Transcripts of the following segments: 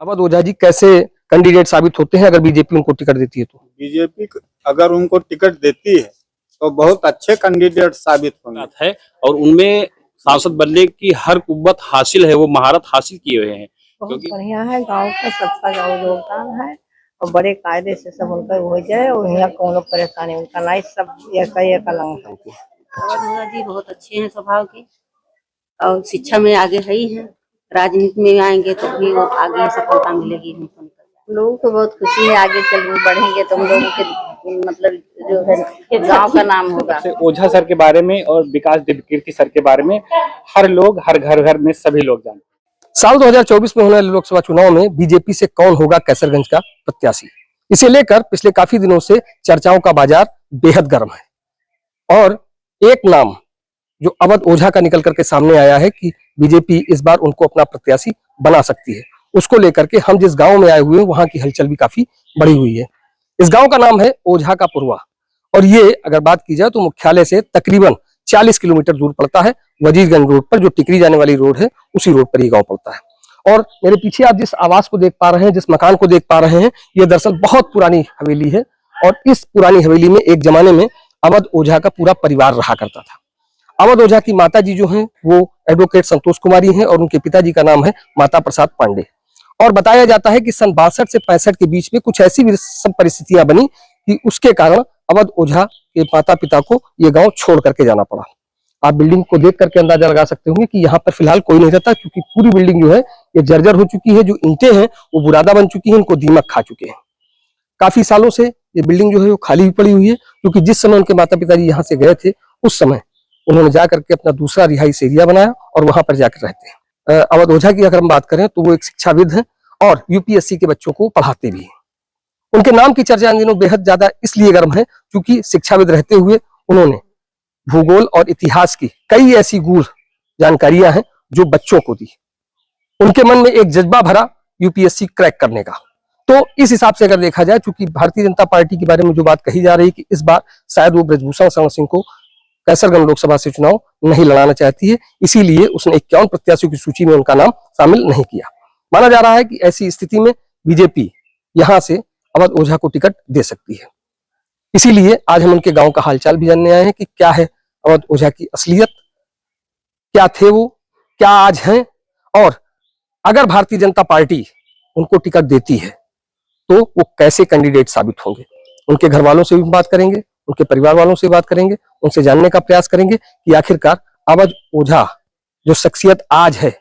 अवध ओझा जी कैसे कैंडिडेट साबित होते हैं अगर बीजेपी उनको टिकट देती है तो? बीजेपी अगर उनको टिकट देती है तो बहुत अच्छे कैंडिडेट साबित होंगे है और उनमें सांसद बनने की हर कुव्वत हासिल है, वो महारत हासिल किए हुए हैं। बहुत बढ़िया है, गांव का सबका योगदान है और बड़े कायदे से सब उनका हो जाए और यहाँ कोनो परेशानी उनका नहीं, सब एक अलग है। अवध ओझा जी बहुत अच्छे हैं स्वभाव के और शिक्षा में आगे है ही है, राजनीति में आएंगे तो भी वो आगे सफलता मिलेगी हमको। लोगों को बहुत खुशी है, आगे चल बढ़ेंगे तो हम लोगों के मतलब जो है गांव का नाम होगा। ओझा सर के बारे में और विकास दिव्यकीर्ति सर के बारे में हर लोग, हर घर में सभी लोग जानते हैं। साल 2024 में होने वाले लोकसभा चुनाव में बीजेपी से कौन होगा कैसरगंज का प्रत्याशी, इसे लेकर पिछले काफी दिनों से चर्चाओं का बाजार बेहद गर्म है और एक नाम जो अवध ओझा का निकल करके सामने आया है कि बीजेपी इस बार उनको अपना प्रत्याशी बना सकती है, उसको लेकर के हम जिस गांव में आए हुए हैं वहां की हलचल भी काफी बढ़ी हुई है। इस गांव का नाम है ओझा का पुरवा और ये अगर बात की जाए तो मुख्यालय से तकरीबन 40 किलोमीटर दूर पड़ता है। वजीरगंज रोड पर जो टिकरी जाने वाली रोड है उसी रोड पर ये गांव पड़ता है। और मेरे पीछे आप जिस आवास को देख पा रहे हैं, जिस मकान को देख पा रहे हैं, ये दरअसल बहुत पुरानी हवेली है और इस पुरानी हवेली में एक जमाने में अवध ओझा का पूरा परिवार रहा करता था। अवध ओझा की माता जी जो हैं वो एडवोकेट संतोष कुमारी हैं और उनके पिताजी का नाम है माता प्रसाद पांडे। और बताया जाता है कि सन 62 से 65 के बीच में कुछ ऐसी विषम परिस्थितियां बनी कि उसके कारण अवध ओझा के माता पिता को ये गांव छोड़ करके जाना पड़ा। आप बिल्डिंग को देख करके अंदाजा लगा सकते होंगे कि यहाँ पर फिलहाल कोई नहीं रहता, क्योंकि पूरी बिल्डिंग जो है ये जर्जर हो चुकी है, जो ईंटें हैं वो बुरादा बन चुकी हैं, इनको दीमक खा चुके हैं। काफी सालों से ये बिल्डिंग जो है वो खाली भी पड़ी हुई है, क्योंकि जिस समय उनके माता पिताजी यहाँ से गए थे उस समय उन्होंने जाकर के अपना दूसरा रिहायशी एरिया बनाया और वहां पर जाकर रहते हैं। अवध ओझा की अगर हम बात करें तो वो एक शिक्षाविद हैं और यूपीएससी के बच्चों को पढ़ाते भी हैं। उनके नाम की चर्चा इन दिनों बेहद ज्यादा इसलिए गर्म है क्योंकि शिक्षाविद रहते हुए उन्होंने भूगोल और इतिहास की कई ऐसी गूढ़ जानकारियां हैं जो बच्चों को दी। उनके मन में एक जज्बा भरा यूपीएससी क्रैक करने का। तो इस हिसाब से अगर देखा जाए, चूंकि भारतीय जनता पार्टी के बारे में जो बात कही जा रही है कि इस बार शायद वो ब्रजभूषण शरण सिंह को कैसरगंज लोकसभा से चुनाव नहीं लड़ाना चाहती है, इसीलिए उसने 51 प्रत्याशियों की सूची में उनका नाम शामिल नहीं किया। माना जा रहा है कि ऐसी स्थिति में बीजेपी यहां से अवध ओझा को टिकट दे सकती है। इसीलिए आज हम उनके गांव का हालचाल भी जानने आए हैं कि क्या है अवध ओझा की असलियत, क्या थे वो, क्या आज हैं, और अगर भारतीय जनता पार्टी उनको टिकट देती है तो वो कैसे कैंडिडेट साबित होंगे। उनके घर वालों से भी बात करेंगे, उनके परिवार वालों से बात करेंगे, उनसे जानने का प्रयास करेंगे कि आखिरकार अवध ओझा जो शख्सियत आज है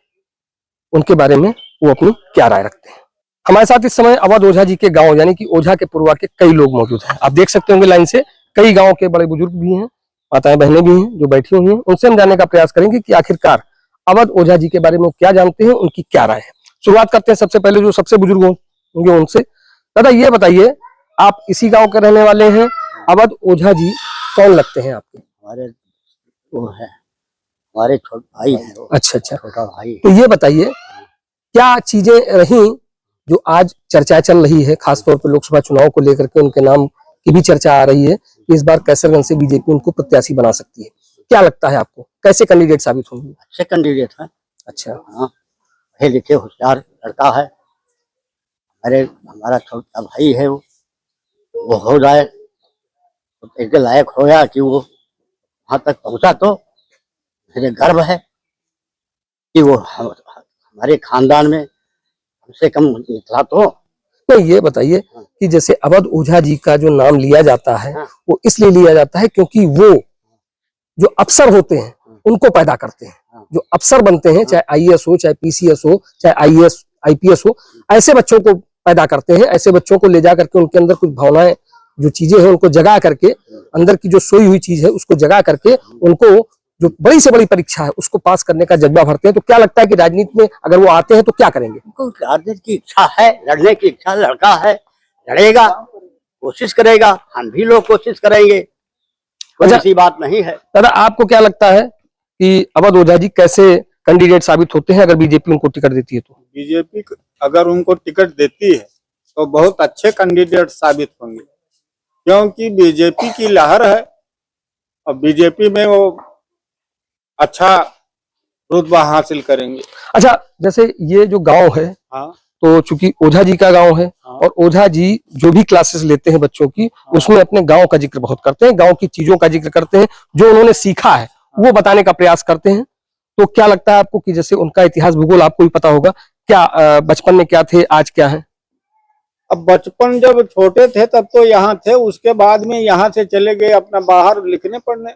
उनके बारे में वो अपनी क्या राय रखते हैं। हमारे साथ इस समय अवध ओझा जी के गांव यानी कि ओझा के पुरवा के कई लोग मौजूद हैं। आप देख सकते होंगे लाइन से कई गांव के बड़े बुजुर्ग भी हैं, माताएं बहनें भी हैं जो बैठी हुई हैं। उनसे हम जानने का प्रयास करेंगे कि आखिरकार अवध ओझा जी के बारे में क्या जानते हैं, उनकी क्या राय है। शुरुआत करते हैं सबसे पहले जो सबसे बुजुर्ग होंगे उनसे। दादा ये बताइए, आप इसी गाँव के रहने वाले हैं, अवध ओझा जी कौन लगते हैं आपके? हमारे वो है, हमारे छोटे भाई हैं। अच्छा, छोटा भाई। तो ये बताइए क्या चीजें रही जो आज चर्चा चल रही है, खासतौर पर लोकसभा चुनाव को लेकर के उनके नाम की भी चर्चा आ रही है कि इस बार कैसरगंज से बीजेपी उनको प्रत्याशी बना सकती है। क्या लगता है आपको, कैसे कैंडिडेट साबित होंगे? अच्छे कैंडिडेट है। अच्छा, हाँ, पढ़े लिखे होशियार लड़का है। हमारा छोटा भाई है, वो हो जाए इसके लायक हो गया कि वो वहां तक पहुंचा, तो मुझे गर्व है कि वो हमारे खानदान में कम से कम निकला। तो ये बताइए कि जैसे अवध ओझा जी का जो नाम लिया जाता है वो इसलिए लिया जाता है क्योंकि वो जो अफसर होते हैं उनको पैदा करते हैं। जो अफसर बनते हैं, चाहे आईएएस हो, चाहे पीसीएस हो, चाहे आईएएस आईपीएस हो, ऐसे बच्चों को पैदा करते हैं। ऐसे बच्चों को ले जा करके उनके अंदर कुछ भावनाएं, जो चीजें हैं उनको जगा करके, अंदर की जो सोई हुई चीज है उसको जगा करके उनको जो बड़ी से बड़ी परीक्षा है उसको पास करने का जज्बा भरते हैं। तो क्या लगता है कि राजनीति में अगर वो आते हैं तो क्या करेंगे? राजनीति की इच्छा है, लड़ने की इच्छा, लड़का है, लड़ेगा, कोशिश करेगा, हम भी लोग कोशिश करेंगे, कोई ऐसी बात नहीं है। दादा आपको क्या लगता है कि अवध ओझा जी कैसे कैंडिडेट साबित होते हैं अगर बीजेपी उनको टिकट देती है तो? बीजेपी अगर उनको टिकट देती है तो बहुत अच्छे कैंडिडेट साबित होंगे, क्योंकि बीजेपी की लहर है और बीजेपी में वो अच्छा रुतबा हासिल करेंगे। अच्छा, जैसे ये जो गांव है, हाँ, तो चूंकि ओझा जी का गांव है और ओझा जी जो भी क्लासेस लेते हैं बच्चों की उसमें अपने गांव का जिक्र बहुत करते हैं, गांव की चीजों का जिक्र करते हैं, जो उन्होंने सीखा है वो बताने का प्रयास करते हैं। तो क्या लगता है आपको कि जैसे उनका इतिहास भूगोल आपको भी पता होगा, क्या बचपन में क्या थे, आज क्या है? अब बचपन जब छोटे थे तब तो यहाँ थे, उसके बाद में यहाँ से चले गए अपना बाहर लिखने पढ़ने,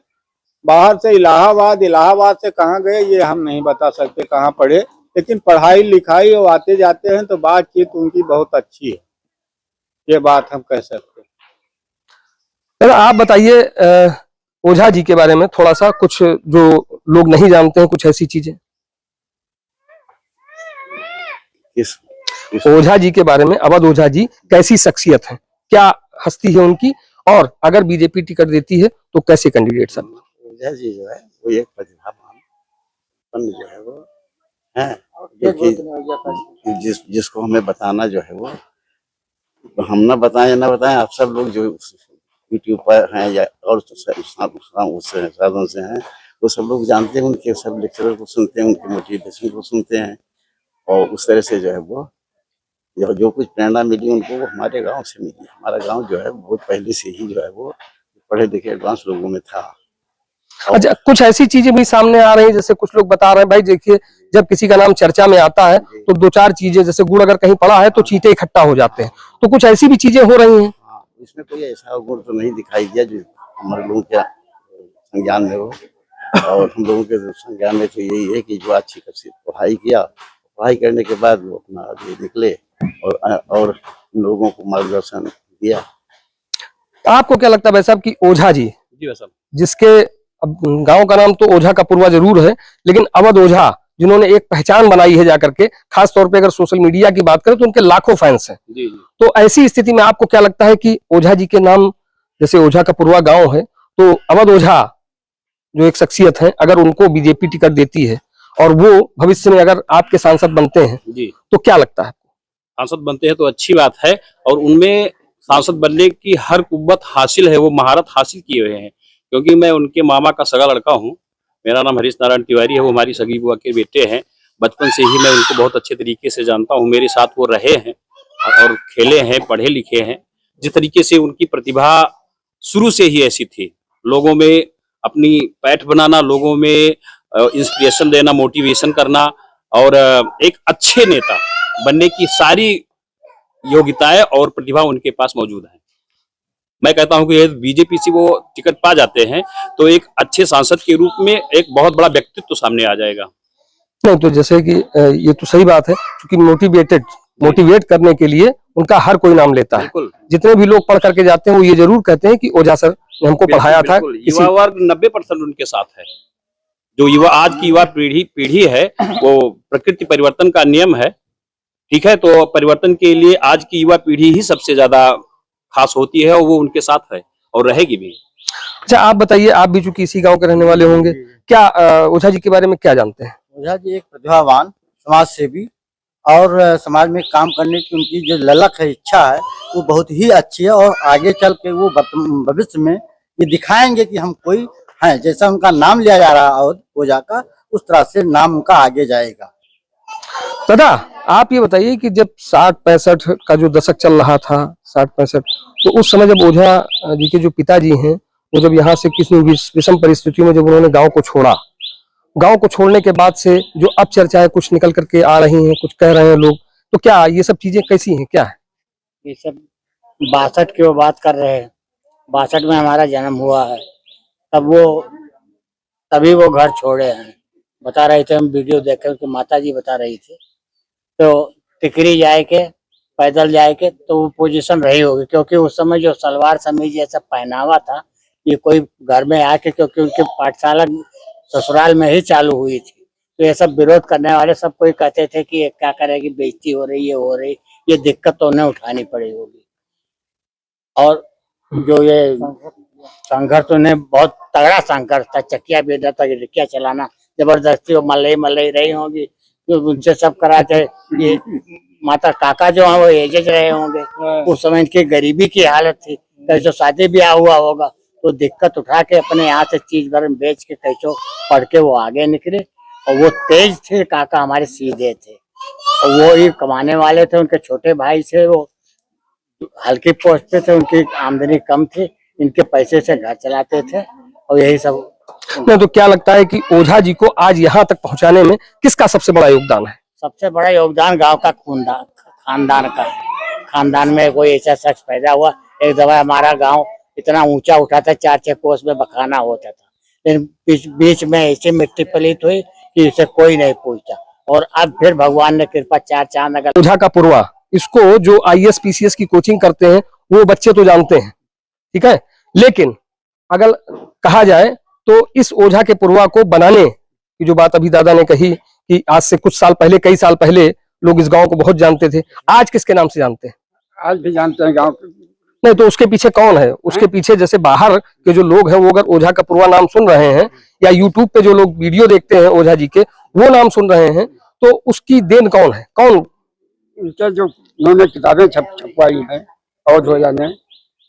बाहर से इलाहाबाद, इलाहाबाद से कहाँ गए ये हम नहीं बता सकते कहाँ पढ़े, लेकिन पढ़ाई लिखाई और आते जाते हैं तो बातचीत उनकी बहुत अच्छी है, ये बात हम कह सकते हैं। दादा आप बताइए ओझा जी के बारे में थोड़ा सा, कुछ जो लोग नहीं जानते हैं, कुछ ऐसी चीजें ओझा जी के बारे में। अवध ओझा जी कैसी शख्सियत है, क्या हस्ती है उनकी, और अगर बीजेपी टिकट देती है तो कैसे कैंडिडेट सब? ओझा जी जो है वो एक प्रतिभावान पंडित जो है वो है, जो कि जिसको हमें बताना जो है वो, हम ना बताएं ना बताएं, आप सब लोग जो यूट्यूब पर हैं या और साधन से हैं वो सब लोग जानते हैं, उनके सब लेक्चरर को सुनते हैं, उनके मोटिवेशन को सुनते हैं, और उस तरह से जो है वो जो कुछ प्रेरणा मिली उनको वो हमारे गांव से मिली। हमारा गांव जो है बहुत पहले से ही जो है वो पढ़े लिखे एडवांस लोगों में था। अच्छा, कुछ ऐसी चीजें भी सामने आ रही हैं, जैसे कुछ लोग बता रहे हैं भाई देखिए जब किसी का नाम चर्चा में आता है तो दो चार चीजें, जैसे गुड़ अगर कहीं पड़ा है तो चींटे इकट्ठा हो जाते हैं, तो कुछ ऐसी भी चीजें हो रही हैं। हाँ, इसमें कोई ऐसा गुण तो नहीं दिखाई दिया जो हमारे लोगों के संज्ञान में हो, और हम लोगों के संज्ञान में तो यही है कि जो अच्छी खासी पढ़ाई किया, पढ़ाई करने के बाद वो अपना आगे निकले और लोगों को मार्गदर्शन दिया। आपको क्या लगता है भाई साहब कि ओझा जी साहब जिसके अब गांव का नाम तो ओझा का पुरवा जरूर है, लेकिन अवध ओझा जिन्होंने एक पहचान बनाई है जाकर के, खास तौर पे अगर सोशल मीडिया की बात करें तो उनके लाखों फैंस हैं। जी जी। तो ऐसी स्थिति में आपको क्या लगता है कि ओझा जी के नाम, जैसे ओझा का पुरवा गांव है, तो अवध ओझा जो एक शख्सियत है, अगर उनको बीजेपी टिकट देती है और वो भविष्य में अगर आपके सांसद बनते हैं जी, तो क्या लगता है? सांसद बनते हैं तो अच्छी बात है, और उनमें सांसद बनने की हर कुव्वत हासिल है, वो महारत हासिल किए हुए हैं, क्योंकि मैं उनके मामा का सगा लड़का हूँ। मेरा नाम हरीश नारायण तिवारी है, वो हमारी सगी बुआ के बेटे हैं। बचपन से ही मैं उनको बहुत अच्छे तरीके से जानता हूँ, मेरे साथ वो रहे हैं और खेले हैं, पढ़े लिखे हैं। जिस तरीके से उनकी प्रतिभा शुरू से ही ऐसी थी, लोगों में अपनी पैठ बनाना, लोगों में इंस्पिरेशन देना, मोटिवेशन करना, और एक अच्छे नेता बनने की सारी योग्यताएं और प्रतिभा उनके पास मौजूद है। मैं कहता हूं कि यदि बीजेपी से वो टिकट पा जाते हैं तो एक अच्छे सांसद के रूप में एक बहुत बड़ा व्यक्तित्व सामने आ जाएगा। नहीं तो जैसे कि ये तो सही बात है, क्योंकि मोटिवेट करने के लिए उनका हर कोई नाम लेता है। बिल्कुल, जितने भी लोग पढ़ करके जाते हैं वो ये जरूर कहते हैं कि ओझा सर ने हमको पढ़ाया था। युवा वर्ग 90% उनके साथ है। जो युवा, आज की युवा पीढ़ी है, वो प्रकृति परिवर्तन का नियम है, ठीक है, तो परिवर्तन के लिए आज की युवा पीढ़ी ही सबसे ज्यादा खास होती है, और वो उनके साथ है और रहेगी भी। अच्छा आप बताइए, आप भी चूंकि इसी गांव के रहने वाले होंगे, क्या ओझा जी के बारे में क्या जानते हैं? ओझा जी एक प्रतिभावान समाज सेवी और समाज में काम करने की उनकी जो ललक है, इच्छा है, वो बहुत ही अच्छी है, और आगे चल के वो भविष्य में ये दिखाएंगे कि हम कोई हैं। जैसा उनका नाम लिया जा रहा है ओझा का, उस तरह से नाम उनका आगे जाएगा। दादा आप ये बताइए कि जब 60-65 का जो दशक चल रहा था, 60-65, तो उस समय जब ओझा जी के जो पिताजी हैं वो जब यहाँ से किसी विषम परिस्थितियों में जब उन्होंने गांव को छोड़ा, गांव को छोड़ने के बाद से जो अब चर्चाएं कुछ निकल करके आ रही हैं, कुछ कह रहे हैं लोग, तो क्या ये सब चीजें कैसी हैं, क्या है? ये सब 62 की वो बात कर रहे हैं। 62 में हमारा जन्म हुआ है, तभी वो घर छोड़े हैं। बता रहे थे, हम वीडियो देख कर, माता जी बता रही थी, तो टिकरी जाए के, पैदल जाए के, तो वो पोजीशन रही होगी, क्योंकि उस समय जो सलवार समीज जैसा पहनावा था, ये कोई घर में आके, क्योंकि उनकी पाठशाला ससुराल में ही चालू हुई थी, तो ये सब विरोध करने वाले सब कोई कहते थे कि ये क्या करेगी, बेइज्जती हो रही है, हो रही, ये दिक्कत तो उन्हें उठानी पड़ी होगी। और जो ये संघर्ष, उन्हें बहुत तगड़ा संघर्ष था, चकिया बेदा था, रिक्शा चलाना जबरदस्ती, वो मल्लई रही होगी, तो उनसे सब कराते। ये माता काका जो है वो एजेज रहे होंगे, उस समय इनकी गरीबी की हालत थी, कैसे शादी ब्याह हुआ होगा, तो दिक्कत उठा के अपने यहाँ से चीज भर बेच के कैसो पढ़ के वो आगे निकले, और वो तेज थे काका, हमारे सीधे थे। और वो ही कमाने वाले थे, उनके छोटे भाई से वो हल्की पोस्ट पे थे, उनकी आमदनी कम थी, इनके पैसे से घर चलाते थे और यही सब। नहीं तो क्या लगता है कि ओझा जी को आज यहाँ तक पहुंचाने में किसका सबसे बड़ा योगदान है? सबसे बड़ा योगदान गांव का खानदान का। खानदान में कोई ऐसा शख्स पैदा हुआ। एक दफा हमारा गांव इतना ऊंचा उठा था, 4-6 कोस में बखाना होता था, लेकिन बीच में ऐसी मिट्टी पलीत हुई कि इसे कोई नहीं पूछता। और अब फिर भगवान ने कृपा, 4 चांद अगर। ओझा का पुरवा, इसको जो IAS PCS की कोचिंग करते हैं वो बच्चे तो जानते हैं, ठीक है, लेकिन अगर कहा जाए तो इस ओझा के पुरवा को बनाने की जो बात अभी दादा ने कही कि आज से कुछ साल पहले, कई साल पहले लोग इस गांव को बहुत जानते थे, आज किसके नाम से जानते हैं? आज भी जानते हैं गांव। नहीं तो उसके पीछे कौन है? उसके पीछे जैसे बाहर के जो लोग हैं वो अगर ओझा का पुरवा नाम सुन रहे हैं या यूट्यूब पे जो लोग वीडियो देखते हैं ओझा जी के वो नाम सुन रहे हैं, तो उसकी देन कौन है? कौन? उनके जो उन्होंने किताबें छपवाई हैं और ओझा ने,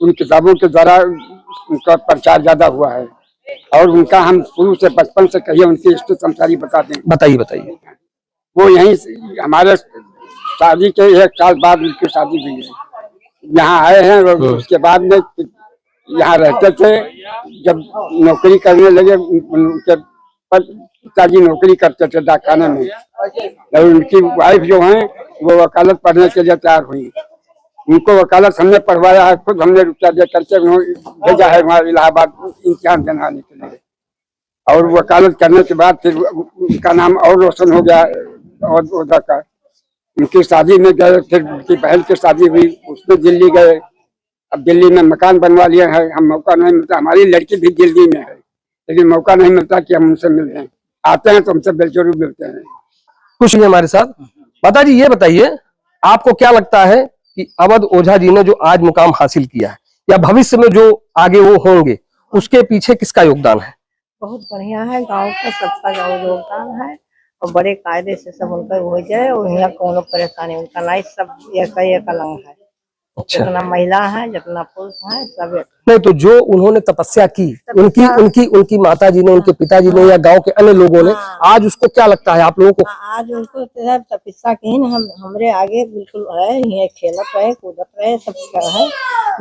उन किताबों के द्वारा उनका प्रचार ज्यादा हुआ है। और उनका हम शुरू से बचपन से कहिए उनकी हिस्ट्री संसारी बताते हैं। बताइए बताइए। वो यहीं हमारे शादी के 1 साल बाद उनकी शादी हुई है, यहाँ आए हैं। उसके बाद में यहाँ रहते थे, जब नौकरी करने लगे, उनके पिताजी नौकरी करते थे डाकखाने में, और उनकी वाइफ जो है वो वकालत पढ़ने के लिए तैयार हुई। उनको वकालत हमने पढ़वाया है, खुद हमने रुपया दे करके भेजा है वहाँ इलाहाबाद इम्तिहान देने के लिए। और वकालत करने के बाद फिर उनका नाम और रोशन हो गया और ओझा का। उनकी शादी में गए, फिर उनकी बहन की शादी हुई, उसमें दिल्ली गए। अब दिल्ली में मकान बनवा लिया है, हम मौका नहीं मिलता, हमारी लड़की भी दिल्ली में है, लेकिन मौका नहीं मिलता कि हम उनसे मिल जाएं। आते हैं तो हमसे बेजरूर मिलते हैं। कुछ नहीं हमारे साथ। माता जी ये बताइए, आपको क्या लगता है कि अवध ओझा जी ने जो आज मुकाम हासिल किया है या भविष्य में जो आगे वो होंगे, उसके पीछे किसका योगदान है? बहुत बढ़िया है, गांव का सबका योगदान है और बड़े कायदे से सब उनका हो जाए और यहाँ कोनो परेशानी उनका नहीं, सब एक अलग है। अच्छा। जितना महिला है, जितना पुरुष है, सब एक। नहीं तो जो उन्होंने तपस्या की, उनकी माता जी ने, उनके पिताजी ने या गांव के अन्य लोगों ने, आज उसको क्या लगता है आप लोगों को? आज उनको तपस्या की न, हमरे आगे बिल्कुल है, ये खेलत रहे, कूदत रहे, सब है।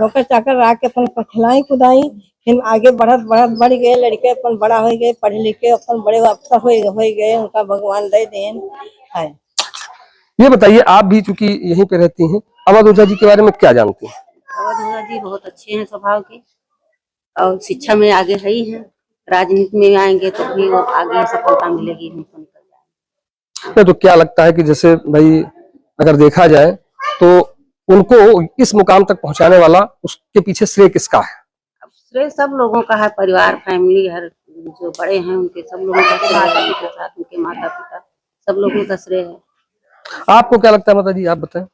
नौकर चाकर आके अपन खिलाई कुदाई, फिर आगे बढ़ गए, लड़के अपन बड़ा हो गए, पढ़े लिखे अपन बड़े अफसर हो गए, उनका भगवान दे देन है। ये बताइए, आप भी चूंकि यहीं पे रहती हैं, अवध ओझा जी के बारे में क्या जानती हैं? अवध ओझा जी बहुत अच्छे हैं स्वभाव के और शिक्षा में आगे है ही है। राजनीति में आएंगे तो भी वो आगे सफलता मिलेगी हमको, निकल जाएंगे। नहीं तो क्या लगता है कि जैसे भाई अगर देखा जाए तो उनको इस मुकाम तक पहुंचाने वाला, उसके पीछे श्रेय किसका है? अब श्रेय सब लोगों का है, परिवार, फैमिली, हर जो बड़े हैं उनके, सब लोगों का श्रेय के साथ उनके माता पिता, सब लोगों का श्रेय है। आपको क्या लगता है माता जी, आप बताएं।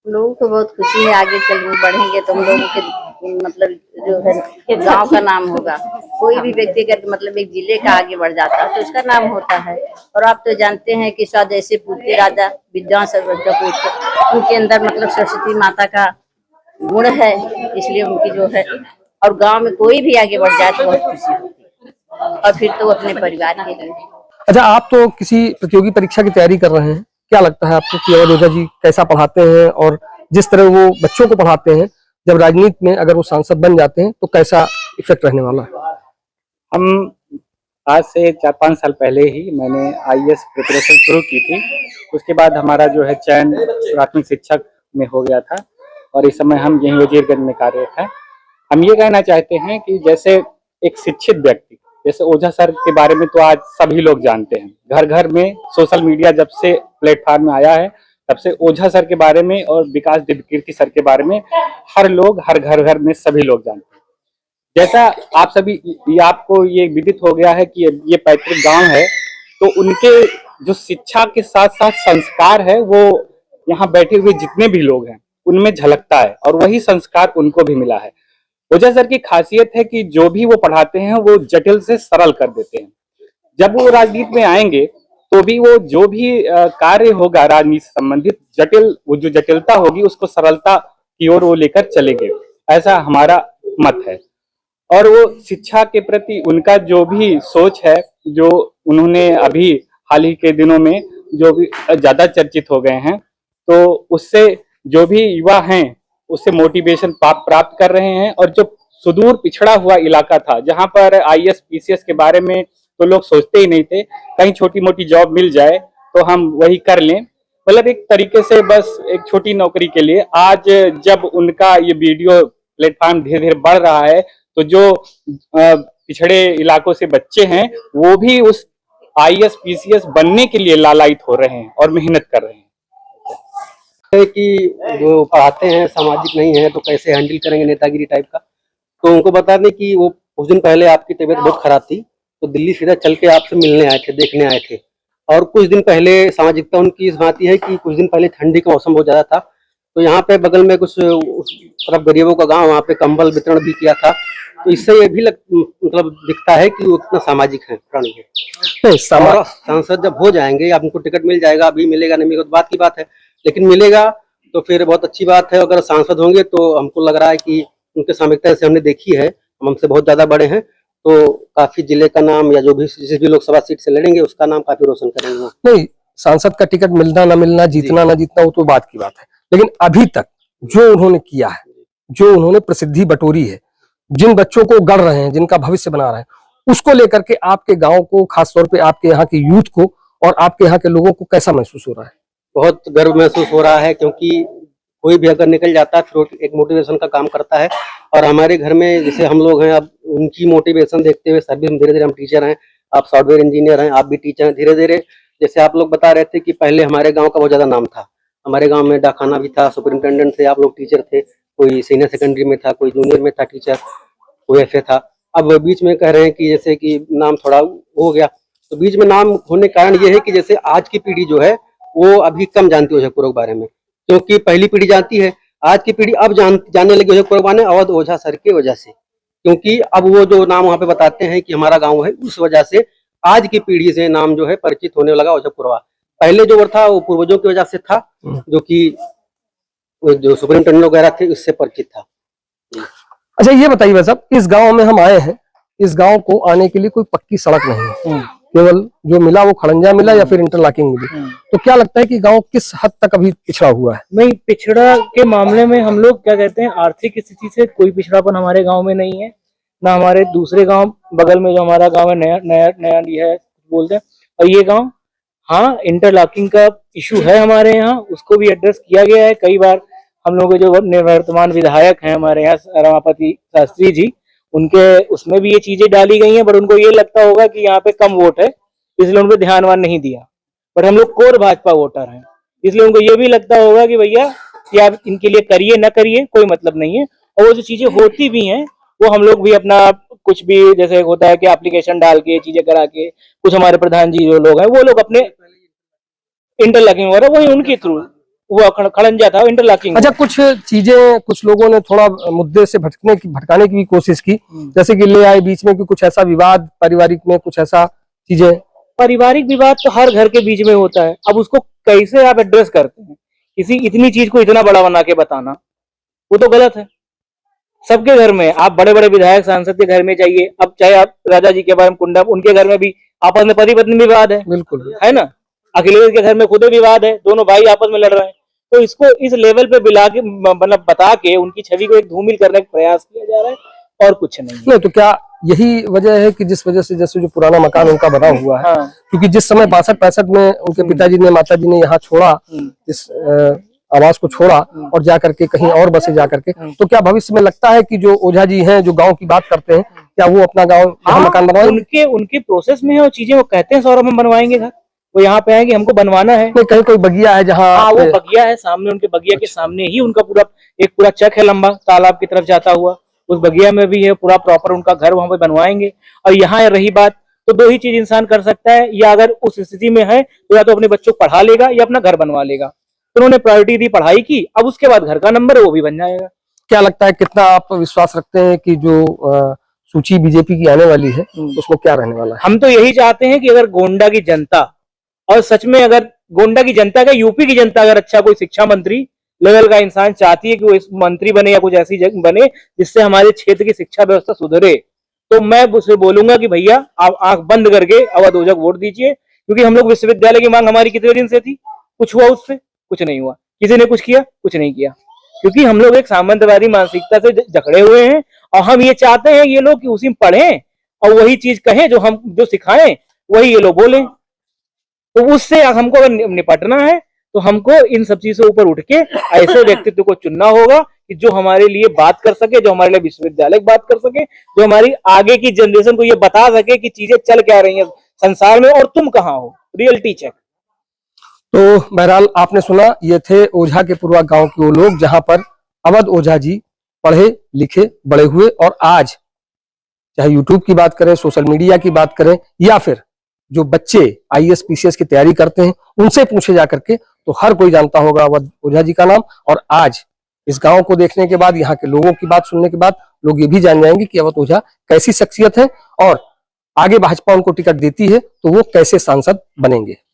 लोगों को बहुत खुशी है, आगे चल बढ़ेंगे तो हम लोगों के मतलब जो है गांव का नाम होगा। कोई भी व्यक्ति अगर मतलब एक जिले का आगे बढ़ जाता है तो उसका नाम होता है। और आप तो जानते हैं कि शायद जैसे पूछते राजा विद्वान पूछते, उनके अंदर मतलब सरस्वती माता का गुण है, इसलिए उनकी जो है, और गांव में कोई भी आगे बढ़ जाए तो बहुत खुशी होती है, और फिर तो अपने परिवार के लिए। अच्छा, आप तो किसी प्रतियोगी परीक्षा की तैयारी कर रहे हैं, क्या लगता है आपको कि अवध ओझा जी कैसा पढ़ाते हैं, और जिस तरह वो बच्चों को पढ़ाते हैं, जब राजनीति में अगर वो सांसद बन जाते हैं तो कैसा इफेक्ट रहने वाला है? हम आज से 4-5 साल पहले ही मैंने IAS प्रिपरेशन शुरू की थी। उसके बाद हमारा जो है चयन प्राथमिक शिक्षक में हो गया था और इस समय हम यहीं वजीरगंज में कार्यरत हैं। हम ये कहना चाहते हैं कि जैसे एक शिक्षित व्यक्ति, जैसे ओझा सर के बारे में तो आज सभी लोग जानते हैं, घर घर में सोशल मीडिया जब से प्लेटफॉर्म में आया है तब से ओझा सर के बारे में और विकास दिव्यकीर्ति सर के बारे में हर लोग, हर घर में सभी लोग जानते हैं। जैसा आप सभी आपको ये विदित हो गया है कि ये पैतृक गांव है, तो उनके जो शिक्षा के साथ साथ संस्कार है वो यहाँ बैठे हुए जितने भी लोग हैं उनमें झलकता है और वही संस्कार उनको भी मिला है। ओझा सर की खासियत है कि जो भी वो पढ़ाते हैं वो जटिल से सरल कर देते हैं। जब वो राजनीति में आएंगे तो भी वो जो भी कार्य होगा राजनीति से संबंधित, वो जो जटिलता होगी उसको सरलता की ओर वो लेकर चलेंगे, ऐसा हमारा मत है। और वो शिक्षा के प्रति उनका जो भी सोच है, जो उन्होंने अभी हाल ही के दिनों में जो भी ज्यादा चर्चित हो गए हैं, तो उससे जो भी युवा हैं उससे मोटिवेशन प्राप्त कर रहे हैं। और जो सुदूर पिछड़ा हुआ इलाका था, जहां पर आईएएस पीसीएस के बारे में तो लोग सोचते ही नहीं थे, कहीं छोटी मोटी जॉब मिल जाए तो हम वही कर लें, मतलब एक तरीके से बस एक छोटी नौकरी के लिए। आज जब उनका ये वीडियो प्लेटफॉर्म धीरे धीरे बढ़ रहा है, तो जो पिछड़े इलाकों से बच्चे हैं वो भी उस आईएएस पीसीएस बनने के लिए लालायित हो रहे हैं और मेहनत कर रहे हैं। कि जो पढ़ाते हैं सामाजिक नहीं है तो कैसे हैंडल करेंगे नेतागिरी टाइप का, तो उनको बता दें कि वो कुछ दिन पहले आपकी तबीयत बहुत खराब थी, तो दिल्ली सीधा चल के आपसे मिलने आए थे, देखने आए थे। और कुछ दिन पहले सामाजिकता उनकी इस भांति है कि कुछ दिन पहले ठंडी का मौसम बहुत ज्यादा था, तो यहाँ पे बगल में कुछ तरफ गरीबों का गांव, वहाँ पे कंबल वितरण भी किया था। तो इससे ये भी मतलब दिखता है कि वो कितना सामाजिक है प्राणी है। और सांसद जब हो जाएंगे, आप उनको टिकट मिल जाएगा, अभी मिलेगा नहीं मिलेगा तो बात की बात है, लेकिन मिलेगा तो फिर बहुत अच्छी बात है। अगर सांसद होंगे तो हमको लग रहा है कि उनके सामयिकता से हमने देखी है, हम हमसे बहुत ज्यादा बड़े हैं, तो काफी जिले का नाम या जो भी जिस भी लोकसभा सीट से लड़ेंगे उसका नाम काफी रोशन करेंगे। नहीं, सांसद का टिकट मिलना ना मिलना, जीतना ना जीतना, वो तो बात की बात है, लेकिन अभी तक जो उन्होंने किया है, जो उन्होंने प्रसिद्धि बटोरी है, जिन बच्चों को गढ़ रहे हैं, जिनका भविष्य बना रहे हैं, उसको लेकर के आपके गांव को, खासतौर पे आपके यहाँ के यूथ को और आपके यहाँ के लोगों को कैसा महसूस हो रहा है? बहुत गर्व महसूस हो रहा है, क्योंकि कोई भी अगर निकल जाता है फिर एक मोटिवेशन का काम करता है। और हमारे घर में जैसे हम लोग हैं, अब उनकी मोटिवेशन देखते हुए सर्विस में धीरे धीरे हम टीचर हैं, आप सॉफ्टवेयर इंजीनियर हैं, आप भी टीचर हैं, धीरे धीरे जैसे आप लोग बता रहे थे कि पहले हमारे गांव का बहुत ज्यादा नाम था, हमारे गांव में डाकखाना भी था, सुपरिंटेंडेंट थे, आप लोग टीचर थे, कोई सीनियर सेकेंडरी में था, कोई जूनियर में था टीचर, कोई एफए था। अब बीच में कह रहे हैं कि जैसे कि नाम थोड़ा हो गया, तो बीच में नाम होने का कारण ये है कि जैसे आज की पीढ़ी जो है वो अभी कम जानती है ओझापुर के बारे में, क्योंकि पहली पीढ़ी जानती है, आज की पीढ़ी अब जानने लगी ओझापुर बारे में अवध ओझा सर की वजह से, क्योंकि अब वो जो नाम वहाँ पे बताते हैं कि हमारा गांव है, उस वजह से आज की पीढ़ी से नाम जो है परिचित होने लगा ओझापुरवा। पहले जो था वो पूर्वजों की वजह से था, जो कि जो सुपरिंटेंडेंट वगैरह थे उससे परिचित था। अच्छा, ये बताइए भाई साहब, इस गांव में हम आए हैं, इस गांव को आने के लिए कोई पक्की सड़क नहीं है, केवल जो मिला वो खड़ंजा मिला या फिर इंटरलॉकिंग मिली, तो क्या लगता है कि गांव किस हद तक अभी पिछड़ा हुआ है? नहीं, पिछड़ा के मामले में हम लोग क्या कहते हैं, आर्थिक स्थिति से कोई पिछड़ापन हमारे गांव में नहीं है, ना हमारे दूसरे गांव बगल में जो हमारा गांव है नया है बोलते हैं, और ये गांव, हाँ इंटरलॉकिंग का इशू है हमारे यहाँ, उसको भी एड्रेस किया गया है कई बार। हम लोग जो निवर्तमान विधायक हैं हमारे यहाँ रमापति शास्त्री जी, उनके उसमें भी ये चीजें डाली गई हैं, पर उनको ये लगता होगा कि यहाँ पे कम वोट है इसलिए उनको ध्यानवान नहीं दिया, पर हम लोग कोर भाजपा वोटर हैं, इसलिए उनको ये भी लगता होगा कि भैया कि आप इनके लिए करिए ना करिए कोई मतलब नहीं है। और वो जो चीजें होती भी हैं वो हम लोग भी अपना कुछ भी जैसे होता है कि एप्लीकेशन डाल के चीजें करा के, कुछ हमारे प्रधान जी जो लोग हैं वो लोग अपने इंटरलॉकिंग वगैरह वही उनके थ्रू वो खड़ंजा था इंटरलॉकिंग। अच्छा, कुछ चीजें कुछ लोगों ने थोड़ा मुद्दे से भटकाने की भी कोशिश की, जैसे कि ले आए बीच में कि कुछ ऐसा विवाद पारिवारिक में, कुछ ऐसा चीजें। पारिवारिक विवाद तो हर घर के बीच में होता है, अब उसको कैसे आप एड्रेस करते हैं, किसी इतनी चीज को इतना बड़ा बना के बताना वो तो गलत है। सबके घर में आप बड़े बड़े विधायक सांसद के घर में जाइए, अब चाहे आप राजा जी के बारे में कुंडा, उनके घर में भी आपस में पति पत्नी विवाद है, बिल्कुल है ना, अखिलेश के घर में खुद विवाद है, दोनों भाई आपस में लड़ रहे हैं। तो इसको इस लेवल पे बिला के मतलब बता के उनकी छवि को एक धूमिल करने का प्रयास किया जा रहा है और कुछ नहीं। तो क्या यही वजह है कि जिस वजह से जैसे जो पुराना मकान उनका बना हुआ है, हाँ। क्योंकि जिस समय 62-65 में उनके पिताजी ने माताजी ने यहाँ छोड़ा, इस आवास को छोड़ा और जाकर के कहीं और बसे जाकर के, तो क्या भविष्य में लगता है कि जो ओझा जी हैं जो गांव की बात करते हैं, क्या वो अपना गांव मकान बनवाएंगे? उनके प्रोसेस में है वो चीजें, वो कहते हैं सौरभ हम बनवाएंगे घर, वो यहाँ पे आएंगे हमको बनवाना है। कहीं कोई बगिया है जहाँ, हाँ वो बगिया है सामने, उनके बगिया के सामने ही उनका पूरा एक पूरा चक है लंबा तालाब की तरफ जाता हुआ, उस बगिया में भी है पूरा प्रॉपर उनका घर, वहां पे बनवाएंगे। और यहाँ रही बात तो दो ही चीज इंसान कर सकता है, या अगर उस स्थिति में है तो या तो अपने बच्चों को पढ़ा लेगा या अपना घर बनवा लेगा। तो उन्होंने प्रायोरिटी दी पढ़ाई की, अब उसके बाद घर का नंबर है वो भी बन जाएगा। क्या लगता है, कितना आप विश्वास रखते हैं कि जो सूची बीजेपी की आने वाली है उसमें क्या रहने वाला है? हम तो यही चाहते हैं कि अगर गोंडा की जनता, और सच में अगर गोंडा की जनता का, यूपी की जनता अगर अच्छा कोई शिक्षा मंत्री लेवल का इंसान चाहती है कि वो इस मंत्री बने या कुछ ऐसी जगह बने जिससे हमारे क्षेत्र की शिक्षा व्यवस्था सुधरे, तो मैं उसे बोलूंगा कि भैया आप आंख बंद करके अवध ओझा वोट दीजिए, क्योंकि हम लोग विश्वविद्यालय की मांग हमारी कितने दिन से थी, कुछ हुआ उस पे? कुछ नहीं हुआ। किसी ने कुछ किया? कुछ नहीं किया, क्योंकि हम लोग एक सामंतवादी मानसिकता से जकड़े हुए हैं और हम ये चाहते हैं ये लोग कि उसी में पढ़ें और वही चीज कहें जो हम जो सिखाएं वही ये लोग बोलें। तो उससे हमको अगर निपटना है तो हमको इन सब चीजों से ऊपर उठ के ऐसे व्यक्तित्व को चुनना होगा कि जो हमारे लिए बात कर सके, जो हमारे लिए विश्वविद्यालय बात कर सके, जो हमारी आगे की जनरेशन को ये बता सके कि चीजें चल क्या रही हैं संसार में और तुम कहाँ हो। Reality check. तो बहरहाल आपने सुना, ये थे ओझा के पूर्वा गांव के वो लोग जहां पर अवध ओझा जी पढ़े लिखे बड़े हुए और आज चाहे यूट्यूब की बात करें, सोशल मीडिया की बात करें या फिर जो बच्चे आईएएस पीसीएस की तैयारी करते हैं उनसे पूछे जा करके तो हर कोई जानता होगा अवध ओझा जी का नाम। और आज इस गांव को देखने के बाद, यहाँ के लोगों की बात सुनने के बाद लोग ये भी जान जाएंगे कि अवध ओझा कैसी शख्सियत है और आगे भाजपा उनको टिकट देती है तो वो कैसे सांसद बनेंगे।